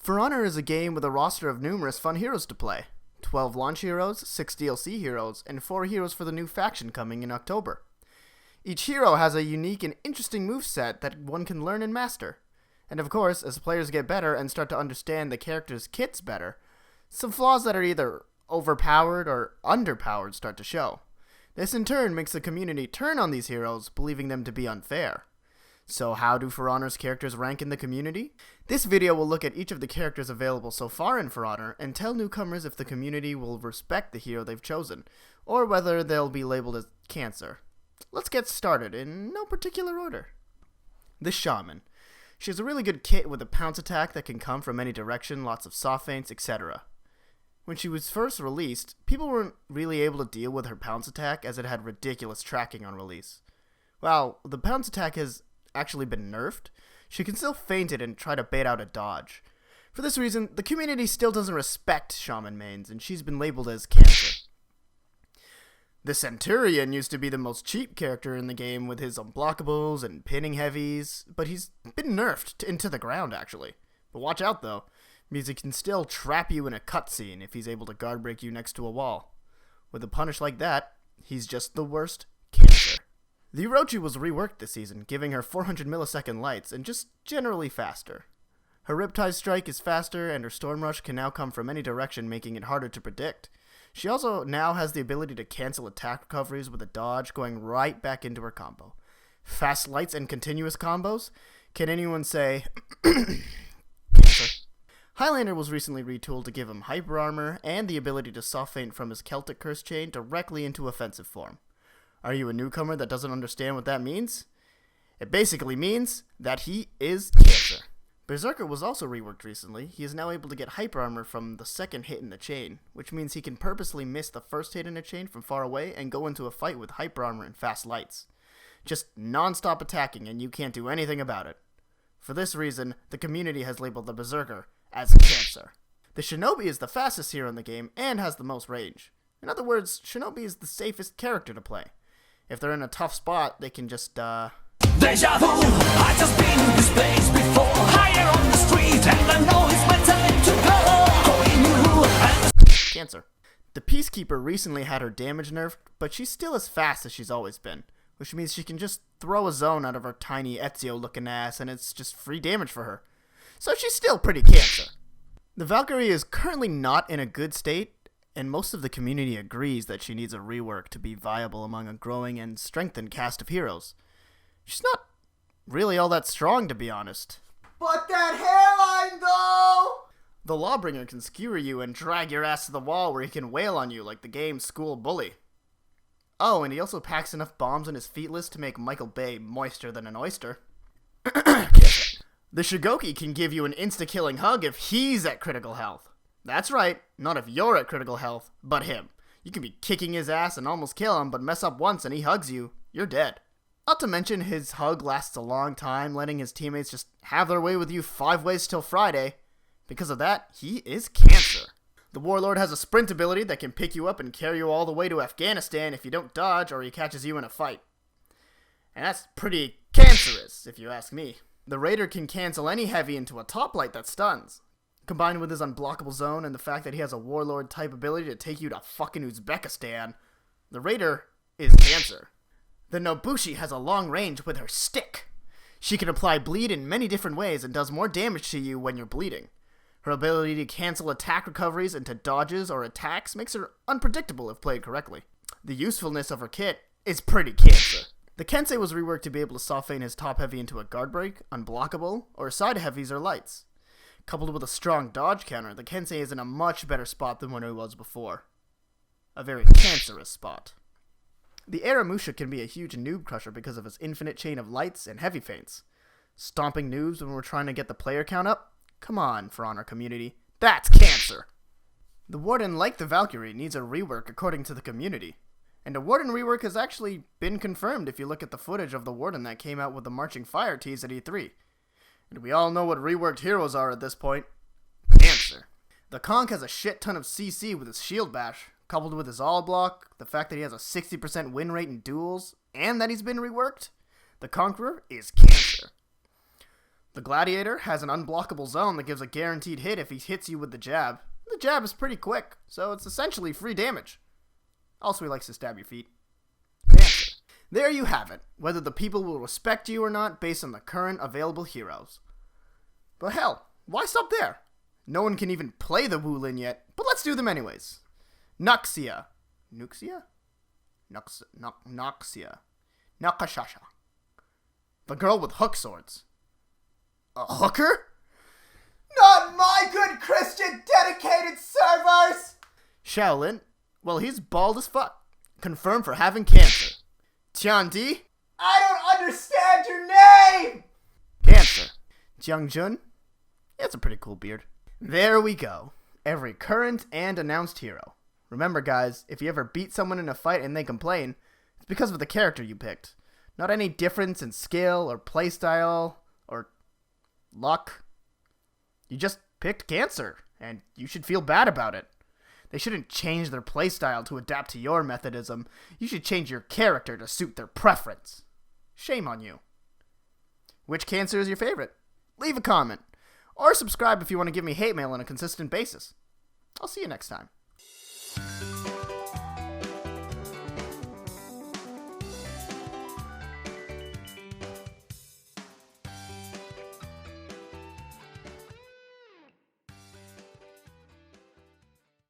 For Honor is a game with a roster of numerous fun heroes to play. 12 launch heroes, 6 DLC heroes, and 4 heroes for the new faction coming in October. Each hero has a unique and interesting moveset that one can learn and master. And of course, as players get better and start to understand the character's kits better, some flaws that are either overpowered or underpowered start to show. This in turn makes the community turn on these heroes, believing them to be unfair. So how do For Honor's characters rank in the community? This video will look at each of the characters available so far in For Honor and tell newcomers if the community will respect the hero they've chosen, or whether they'll be labeled as cancer. Let's get started in no particular order. The Shaman. She has a really good kit with a pounce attack that can come from any direction, lots of soft feints, etc. When she was first released, people weren't really able to deal with her pounce attack as it had ridiculous tracking on release. While the pounce attack has actually been nerfed, she can still feint it and try to bait out a dodge. For this reason, the community still doesn't respect Shaman mains, and she's been labeled as cancer. The Centurion used to be the most cheap character in the game with his unblockables and pinning heavies, but he's been nerfed into the ground actually. But watch out though, because he can still trap you in a cutscene if he's able to guard break you next to a wall. With a punish like that, he's just the worst cancer. The Orochi was reworked this season, giving her 400 millisecond lights and just generally faster. Her Riptide Strike is faster, and her Storm Rush can now come from any direction, making it harder to predict. She also now has the ability to cancel attack recoveries with a dodge, going right back into her combo. Fast lights and continuous combos? Can anyone say cancer? Highlander was recently retooled to give him hyper armor and the ability to soft feint from his Celtic Curse chain directly into offensive form. Are you a newcomer that doesn't understand what that means? It basically means that he is cancer. Berserker was also reworked recently. He is now able to get hyper armor from the second hit in the chain, which means he can purposely miss the first hit in a chain from far away and go into a fight with hyper armor and fast lights. Just non-stop attacking and you can't do anything about it. For this reason, the community has labeled the Berserker as cancer. The Shinobi is the fastest hero in the game and has the most range. In other words, Shinobi is the safest character to play. If they're in a tough spot, they can just, Deja vu, I just been in this place before. Higher on the street, and I know it's my time to go. Cancer. The Peacekeeper recently had her damage nerfed, but she's still as fast as she's always been, which means she can just throw a zone out of her tiny Ezio-looking ass, and it's just free damage for her. So she's still pretty cancer. The Valkyrie is currently not in a good state, and most of the community agrees that she needs a rework to be viable among a growing and strengthened cast of heroes. She's not really all that strong, to be honest. But that hairline, though! The Lawbringer can skewer you and drag your ass to the wall where he can wail on you like the game's school bully. Oh, and he also packs enough bombs in his feetless to make Michael Bay moister than an oyster. The Shigoki can give you an insta-killing hug if he's at critical health. That's right, not if you're at critical health, but him. You can be kicking his ass and almost kill him, but mess up once and he hugs you, you're dead. Not to mention his hug lasts a long time, letting his teammates just have their way with you 5 ways till Friday. Because of that, he is cancer. The Warlord has a sprint ability that can pick you up and carry you all the way to Afghanistan if you don't dodge or he catches you in a fight. And that's pretty cancerous, if you ask me. The Raider can cancel any heavy into a top light that stuns. Combined with his unblockable zone and the fact that he has a Warlord type ability to take you to fucking Uzbekistan, the Raider is cancer. The Nobushi has a long range with her stick. She can apply bleed in many different ways and does more damage to you when you're bleeding. Her ability to cancel attack recoveries into dodges or attacks makes her unpredictable if played correctly. The usefulness of her kit is pretty cancer. The Kensei was reworked to be able to soft feint his top heavy into a guard break, unblockable, or side heavies or lights. Coupled with a strong dodge counter, the Kensei is in a much better spot than when he was before. A very cancerous spot. The Aramusha can be a huge noob crusher because of his infinite chain of lights and heavy feints. Stomping noobs when we're trying to get the player count up? Come on, For Honor community. That's cancer! The Warden, like the Valkyrie, needs a rework according to the community. And a Warden rework has actually been confirmed if you look at the footage of the Warden that came out with the Marching Fire tease at E3. And we all know what reworked heroes are at this point. Cancer. The Conk has a shit ton of CC with his shield bash, coupled with his all block, the fact that he has a 60% win rate in duels, and that he's been reworked. The Conqueror is cancer. The Gladiator has an unblockable zone that gives a guaranteed hit if he hits you with the jab. The jab is pretty quick, so it's essentially free damage. Also, he likes to stab your feet. Panther. There you have it, whether the people will respect you or not based on the current available heroes. But hell, why stop there? No one can even play the Wulin yet, but let's do them anyways. Noxia. Nuxia? Noxia. Nakashasha. The girl with hook swords. A hooker? Not my good Christian dedicated servers! Shaolin? Well, he's bald as fuck. Confirmed for having cancer. Tiandi? I don't understand your name! Cancer. Jiangjun? Yeah, it's a pretty cool beard. There we go. Every current and announced hero. Remember guys, if you ever beat someone in a fight and they complain, it's because of the character you picked. Not any difference in skill or playstyle or luck. You just picked cancer, and you should feel bad about it. They shouldn't change their playstyle to adapt to your methodism. You should change your character to suit their preference. Shame on you. Which cancer is your favorite? Leave a comment. Or subscribe if you want to give me hate mail on a consistent basis. I'll see you next time.